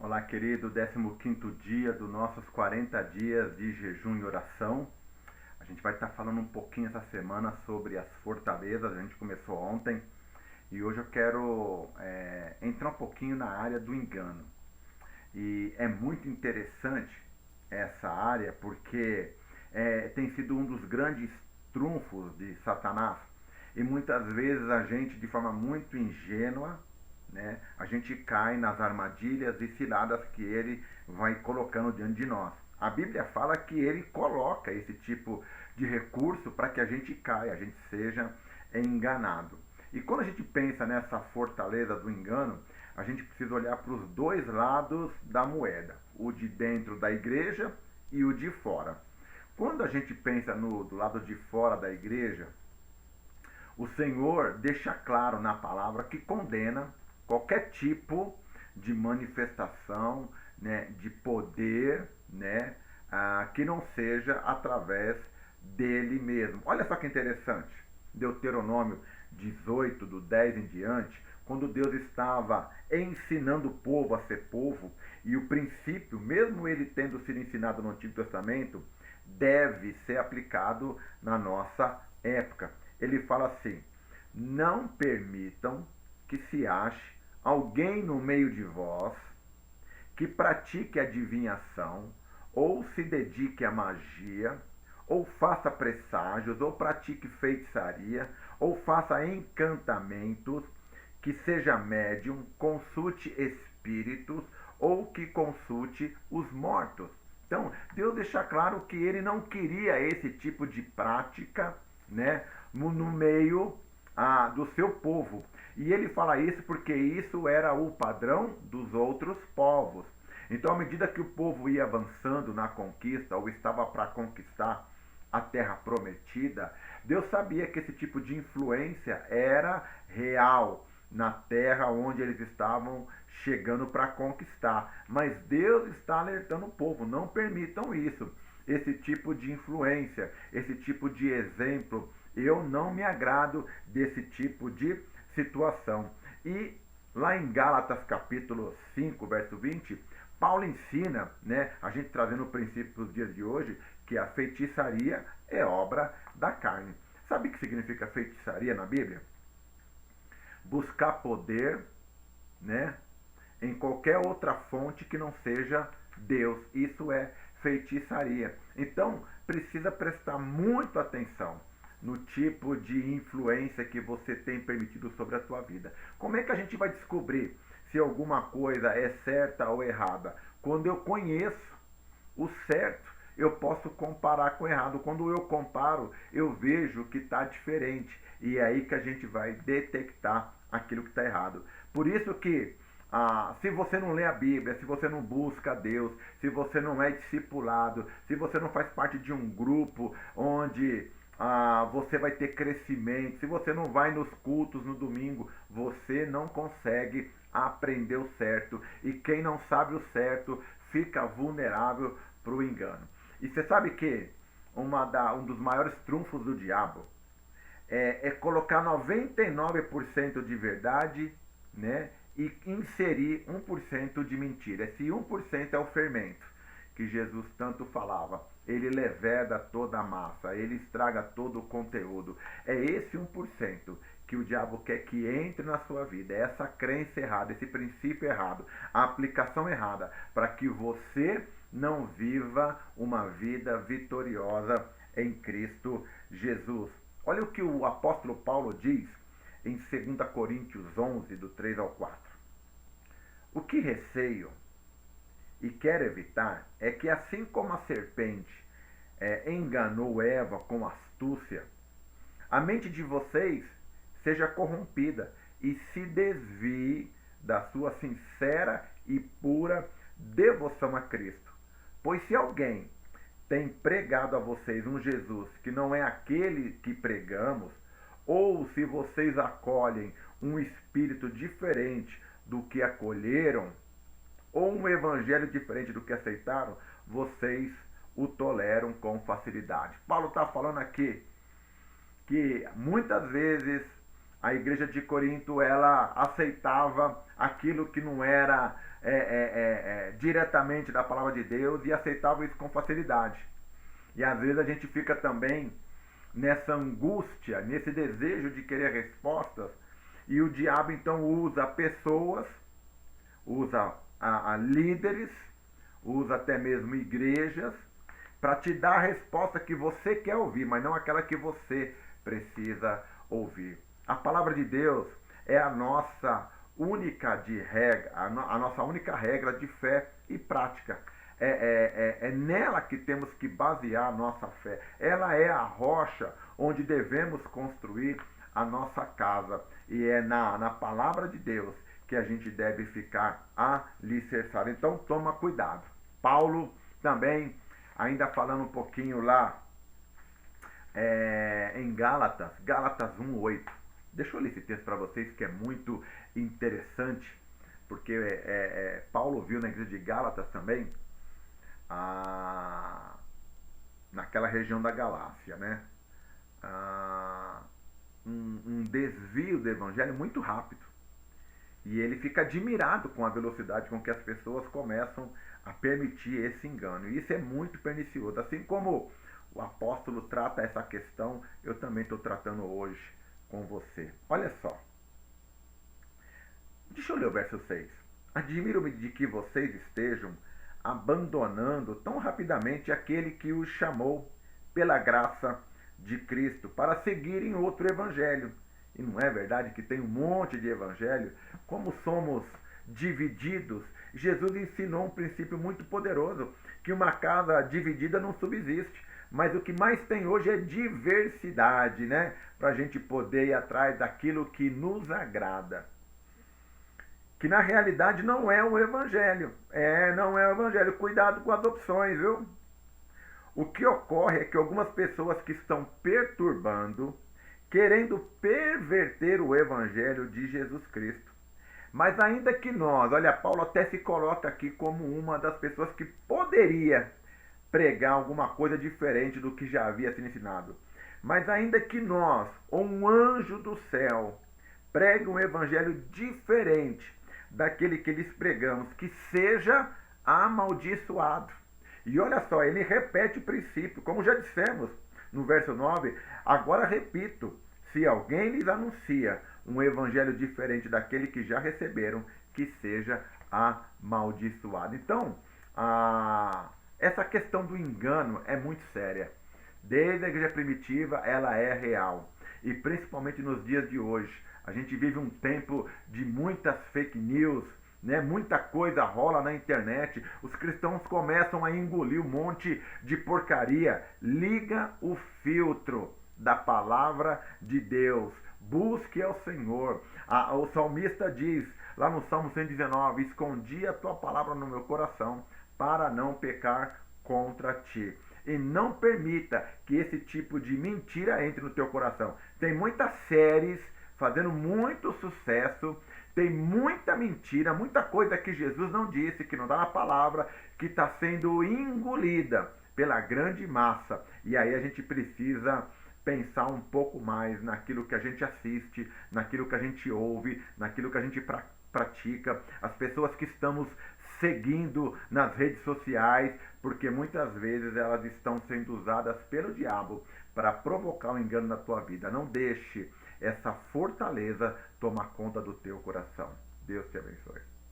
Olá, querido, 15º dia dos nossos 40 dias de jejum e oração. A gente vai estar falando um pouquinho essa semana sobre as fortalezas. A gente começou ontem e hoje eu quero entrar um pouquinho na área do engano. E é muito interessante essa área porque tem sido um dos grandes trunfos de Satanás. E muitas vezes a gente, de forma muito ingênua, né, a gente cai nas armadilhas e ciladas que ele vai colocando diante de nós. A Bíblia fala que ele coloca esse tipo de recurso para que a gente caia, a gente seja enganado. E quando a gente pensa nessa fortaleza do engano, a gente precisa olhar para os dois lados da moeda, o de dentro da igreja e o de fora. Quando a gente pensa do lado de fora da igreja, o Senhor deixa claro na palavra que condena qualquer tipo de manifestação, né, de poder, né, que não seja através dele mesmo. Olha só que interessante. Deuteronômio 18, do 10 em diante, quando Deus estava ensinando o povo a ser povo, e o princípio, mesmo ele tendo sido ensinado no Antigo Testamento, deve ser aplicado na nossa época. Ele fala assim: não permitam que se ache alguém no meio de vós que pratique adivinhação, ou se dedique à magia, ou faça presságios, ou pratique feitiçaria, ou faça encantamentos, que seja médium, consulte espíritos, ou que consulte os mortos. Então, Deus deixa claro que ele não queria esse tipo de prática, né, no meio do seu povo. E ele fala isso porque isso era o padrão dos outros povos. Então, à medida que o povo ia avançando na conquista, ou estava para conquistar a terra prometida, Deus sabia que esse tipo de influência era real na terra onde eles estavam chegando para conquistar. Mas Deus está alertando o povo: não permitam isso, esse tipo de influência, esse tipo de exemplo. Eu não me agrado desse tipo de situação. E lá em Gálatas capítulo 5, verso 20, Paulo ensina, né, a gente trazendo o princípio para os dias de hoje, que a feitiçaria é obra da carne. Sabe o que significa feitiçaria na Bíblia? Buscar poder, né, em qualquer outra fonte que não seja Deus. Isso é feitiçaria. Então, precisa prestar muito atenção no tipo de influência que você tem permitido sobre a sua vida. Como é que a gente vai descobrir se alguma coisa é certa ou errada? Quando eu conheço o certo, eu posso comparar com o errado. Quando eu comparo, eu vejo que está diferente. E é aí que a gente vai detectar aquilo que está errado. Por isso que se você não lê a Bíblia, se você não busca a Deus, se você não é discipulado, se você não faz parte de um grupo onde você vai ter crescimento, se você não vai nos cultos no domingo, você não consegue aprender o certo. E quem não sabe o certo fica vulnerável para o engano. E você sabe que um dos maiores trunfos do diabo é colocar 99% de verdade, né, e inserir 1% de mentira. Esse 1% é o fermento que Jesus tanto falava. Ele leveda toda a massa, ele estraga todo o conteúdo. É esse 1% que o diabo quer que entre na sua vida. É essa crença errada, esse princípio errado, a aplicação errada, para que você não viva uma vida vitoriosa em Cristo Jesus. Olha o que o apóstolo Paulo diz em 2 Coríntios 11, do 3 ao 4. O que receio e quero evitar é que, assim como a serpente enganou Eva com astúcia, a mente de vocês seja corrompida e se desvie da sua sincera e pura devoção a Cristo. Pois se alguém tem pregado a vocês um Jesus que não é aquele que pregamos, ou se vocês acolhem um espírito diferente do que acolheram, ou um evangelho diferente do que aceitaram, vocês o toleram com facilidade. Paulo está falando aqui que muitas vezes a igreja de Corinto, ela aceitava aquilo que não era diretamente da palavra de Deus e aceitava isso com facilidade. E às vezes a gente fica também nessa angústia, nesse desejo de querer respostas, e o diabo então usa pessoas, usa a líderes, usa até mesmo igrejas, para te dar a resposta que você quer ouvir, mas não aquela que você precisa ouvir. A palavra de Deus é a nossa única regra, a nossa única regra de fé e prática. É nela que temos que basear a nossa fé. Ela é a rocha onde devemos construir a nossa casa. E é na palavra de Deus que a gente deve ficar alicerçado. Então toma cuidado. Paulo também, ainda falando um pouquinho lá em Gálatas 1:8. Deixa eu ler esse texto para vocês, que é muito interessante, porque Paulo viu na igreja de Gálatas também, naquela região da Galácia, né? Um desvio do evangelho muito rápido. E ele fica admirado com a velocidade com que as pessoas começam a permitir esse engano. E isso é muito pernicioso. Assim como o apóstolo trata essa questão, eu também estou tratando hoje com você. Olha só. Deixa eu ler o verso 6. Admiro-me de que vocês estejam abandonando tão rapidamente aquele que os chamou pela graça de Cristo para seguirem outro evangelho. E não é verdade que tem um monte de evangelho? Como somos divididos, Jesus ensinou um princípio muito poderoso, que uma casa dividida não subsiste. Mas o que mais tem hoje é diversidade, né? Para a gente poder ir atrás daquilo que nos agrada. Que na realidade não é o evangelho. Não é o evangelho. Cuidado com as opções, viu? O que ocorre é que algumas pessoas que estão perturbando, querendo perverter o evangelho de Jesus Cristo. Mas ainda que nós, olha, Paulo até se coloca aqui como uma das pessoas que poderia pregar alguma coisa diferente do que já havia sido ensinado. Mas ainda que nós, ou um anjo do céu, pregue um evangelho diferente daquele que lhes pregamos, que seja amaldiçoado. E olha só, ele repete o princípio, como já dissemos no verso 9, agora repito, se alguém lhes anuncia um evangelho diferente daquele que já receberam, que seja amaldiçoado. Então, essa questão do engano é muito séria. Desde a igreja primitiva, ela é real. E principalmente nos dias de hoje. A gente vive um tempo de muitas fake news, né? Muita coisa rola na internet. Os cristãos começam a engolir um monte de porcaria. Liga o filtro da palavra de Deus. Busque ao Senhor. O salmista diz, lá no Salmo 119, escondi a tua palavra no meu coração para não pecar contra ti. E não permita que esse tipo de mentira entre no teu coração. Tem muitas séries fazendo muito sucesso, tem muita mentira, muita coisa que Jesus não disse, que não está na palavra, que está sendo engolida pela grande massa. E aí a gente precisa pensar um pouco mais naquilo que a gente assiste, naquilo que a gente ouve, naquilo que a gente pratica, as pessoas que estamos seguindo nas redes sociais, porque muitas vezes elas estão sendo usadas pelo diabo para provocar um engano na tua vida. Não deixe essa fortaleza tomar conta do teu coração. Deus te abençoe.